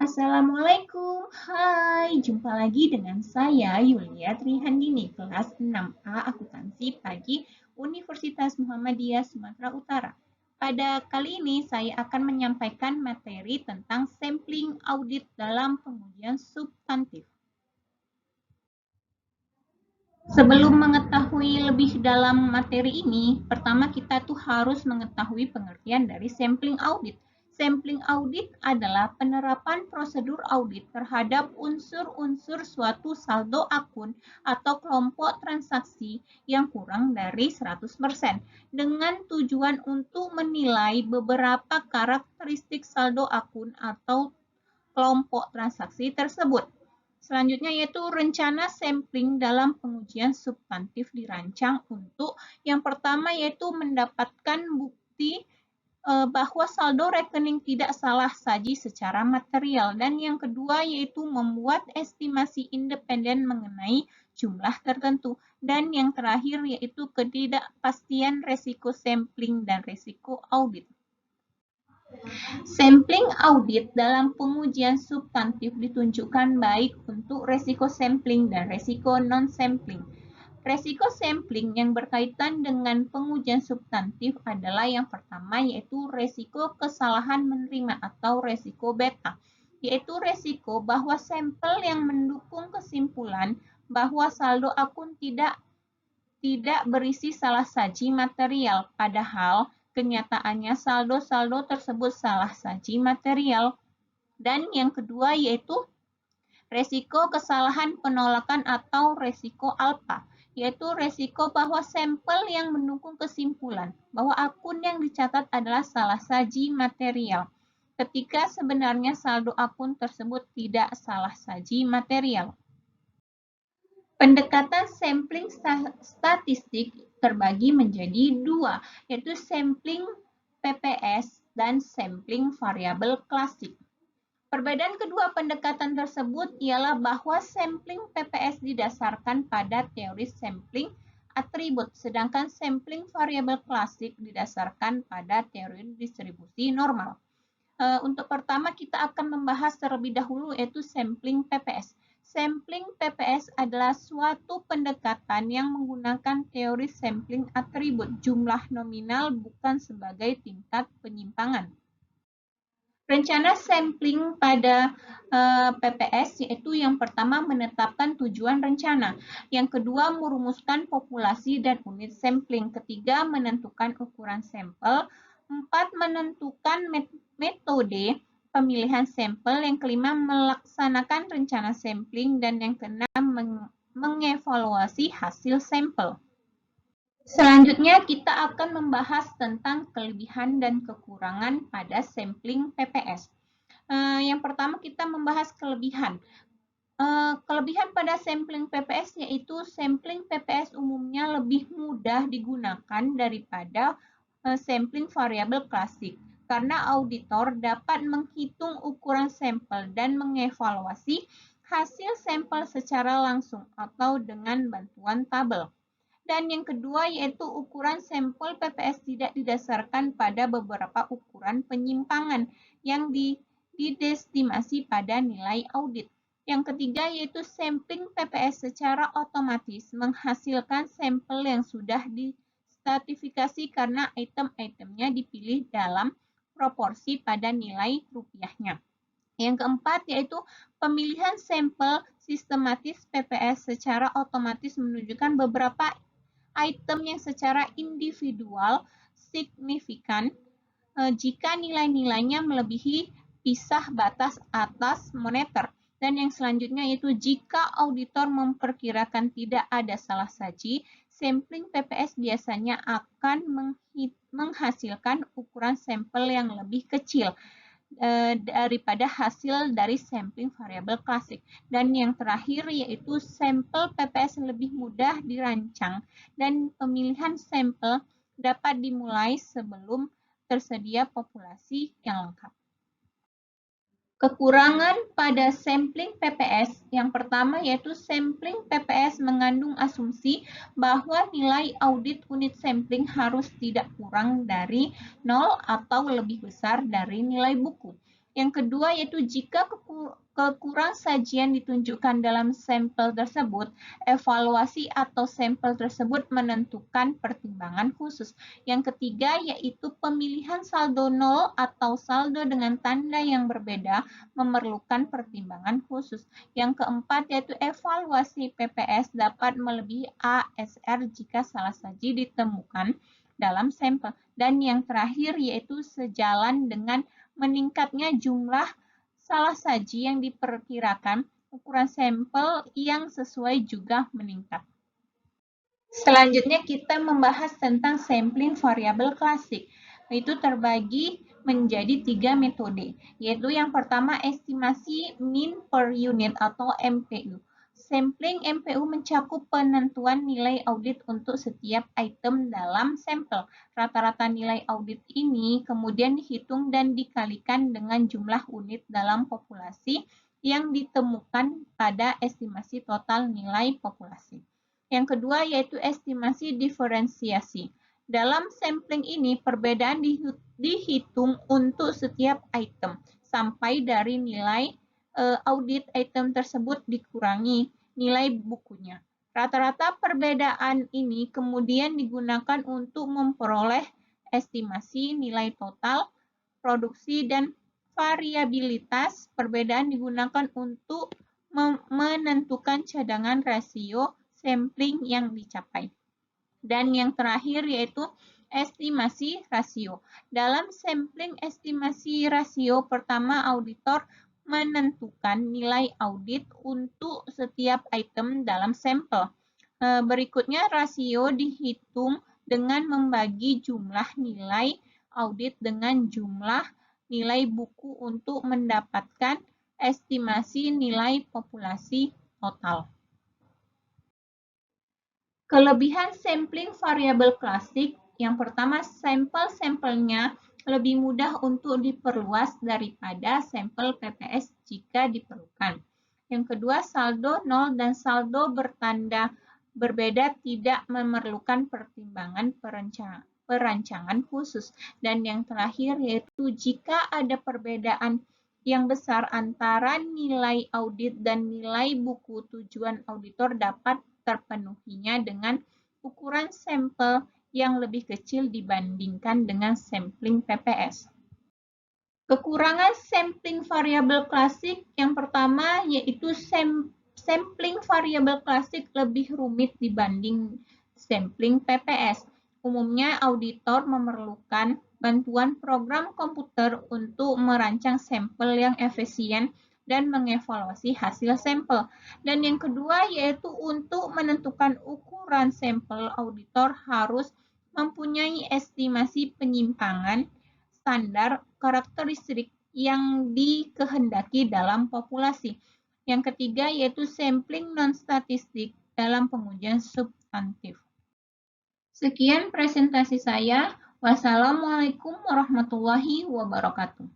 Assalamualaikum, hai, jumpa lagi dengan saya Yulia Trihandini, kelas 6A Akuntansi Pagi Universitas Muhammadiyah Sumatera Utara. Pada kali ini saya akan menyampaikan materi tentang sampling audit dalam pengujian substantif. Sebelum mengetahui lebih dalam materi ini, pertama kita tuh harus mengetahui pengertian dari sampling audit. Sampling audit adalah penerapan prosedur audit terhadap unsur-unsur suatu saldo akun atau kelompok transaksi yang kurang dari 100% dengan tujuan untuk menilai beberapa karakteristik saldo akun atau kelompok transaksi tersebut. Selanjutnya yaitu rencana sampling dalam pengujian substantif dirancang untuk yang pertama yaitu mendapatkan bukti bahwa saldo rekening tidak salah saji secara material dan yang kedua yaitu membuat estimasi independen mengenai jumlah tertentu dan yang terakhir yaitu ketidakpastian resiko sampling dan resiko audit. Sampling audit dalam pengujian substantif ditunjukkan baik untuk resiko sampling dan resiko non-sampling. Resiko sampling yang berkaitan dengan pengujian substantif adalah yang pertama yaitu resiko kesalahan menerima atau resiko beta, yaitu resiko bahwa sampel yang mendukung kesimpulan bahwa saldo akun tidak berisi salah saji material, padahal kenyataannya saldo-saldo tersebut salah saji material. Dan yang kedua yaitu resiko kesalahan penolakan atau resiko alfa, yaitu resiko bahwa sampel yang mendukung kesimpulan bahwa akun yang dicatat adalah salah saji material, ketika sebenarnya saldo akun tersebut tidak salah saji material. Pendekatan sampling statistik terbagi menjadi dua, yaitu sampling PPS dan sampling variabel klasik. Perbedaan kedua pendekatan tersebut ialah bahwa sampling PPS didasarkan pada teori sampling atribut, sedangkan sampling variabel klasik didasarkan pada teori distribusi normal. Untuk pertama kita akan membahas terlebih dahulu yaitu sampling PPS. Sampling PPS adalah suatu pendekatan yang menggunakan teori sampling atribut jumlah nominal bukan sebagai tingkat penyimpangan. Rencana sampling pada PPS yaitu yang pertama menetapkan tujuan rencana, yang kedua merumuskan populasi dan unit sampling, ketiga menentukan ukuran sampel, empat menentukan metode pemilihan sampel, yang kelima melaksanakan rencana sampling, dan yang keenam mengevaluasi hasil sampel. Selanjutnya kita akan membahas tentang kelebihan dan kekurangan pada sampling PPS. Yang pertama kita membahas kelebihan. Kelebihan pada sampling PPS yaitu sampling PPS umumnya lebih mudah digunakan daripada sampling variabel klasik karena auditor dapat menghitung ukuran sampel dan mengevaluasi hasil sampel secara langsung atau dengan bantuan tabel. Dan yang kedua yaitu ukuran sampel PPS tidak didasarkan pada beberapa ukuran penyimpangan yang didestimasi pada nilai audit. Yang ketiga yaitu sampling PPS secara otomatis menghasilkan sampel yang sudah distratifikasi karena item-itemnya dipilih dalam proporsi pada nilai rupiahnya. Yang keempat yaitu pemilihan sampel sistematis PPS secara otomatis menunjukkan beberapa item yang secara individual signifikan jika nilai-nilainya melebihi pisah batas atas moneter. Dan yang selanjutnya yaitu jika auditor memperkirakan tidak ada salah saji, sampling PPS biasanya akan menghasilkan ukuran sampel yang lebih kecil daripada hasil dari sampling variabel klasik. Dan yang terakhir yaitu sampel PPS lebih mudah dirancang dan pemilihan sampel dapat dimulai sebelum tersedia populasi yang lengkap. Kekurangan pada sampling PPS yang pertama yaitu sampling PPS mengandung asumsi bahwa nilai audit unit sampling harus tidak kurang dari 0 atau lebih besar dari nilai buku. Yang kedua yaitu jika kekurang sajian ditunjukkan dalam sampel tersebut, evaluasi atau sampel tersebut menentukan pertimbangan khusus. Yang ketiga yaitu pemilihan saldo nol atau saldo dengan tanda yang berbeda memerlukan pertimbangan khusus. Yang keempat yaitu evaluasi PPS dapat melebihi ASR jika salah saji ditemukan dalam sampel. Dan yang terakhir yaitu sejalan dengan meningkatnya jumlah salah saji yang diperkirakan, ukuran sampel yang sesuai juga meningkat. Selanjutnya kita membahas tentang sampling variabel klasik. Itu terbagi menjadi 3 metode, yaitu yang pertama estimasi mean per unit atau MPU. Sampling MPU mencakup penentuan nilai audit untuk setiap item dalam sampel. Rata-rata nilai audit ini kemudian dihitung dan dikalikan dengan jumlah unit dalam populasi yang ditemukan pada estimasi total nilai populasi. Yang kedua yaitu estimasi diferensiasi. Dalam sampling ini perbedaan dihitung untuk setiap item sampai dari nilai audit item tersebut dikurangi nilai bukunya. Rata-rata perbedaan ini kemudian digunakan untuk memperoleh estimasi nilai total, produksi, dan variabilitas. Perbedaan digunakan untuk menentukan cadangan rasio sampling yang dicapai. Dan yang terakhir yaitu estimasi rasio. Dalam sampling estimasi rasio, pertama auditor menentukan nilai audit untuk setiap item dalam sampel. Berikutnya rasio dihitung dengan membagi jumlah nilai audit dengan jumlah nilai buku untuk mendapatkan estimasi nilai populasi total. Kelebihan sampling variabel klasik, yang pertama sampel-sampelnya lebih mudah untuk diperluas daripada sampel PPS jika diperlukan. Yang kedua, saldo nol dan saldo bertanda berbeda tidak memerlukan pertimbangan perancangan khusus. Dan yang terakhir yaitu jika ada perbedaan yang besar antara nilai audit dan nilai buku, tujuan auditor dapat terpenuhinya dengan ukuran sampel yang lebih kecil dibandingkan dengan sampling PPS. Kekurangan sampling variabel klasik yang pertama yaitu sampling variabel klasik lebih rumit dibanding sampling PPS. Umumnya auditor memerlukan bantuan program komputer untuk merancang sampel yang efisien dan mengevaluasi hasil sampel. Dan yang kedua yaitu untuk menentukan ukuran sampel, auditor harus mempunyai estimasi penyimpangan standar karakteristik yang dikehendaki dalam populasi. Yang ketiga yaitu sampling non-statistik dalam pengujian substantif. Sekian presentasi saya. Wassalamualaikum warahmatullahi wabarakatuh.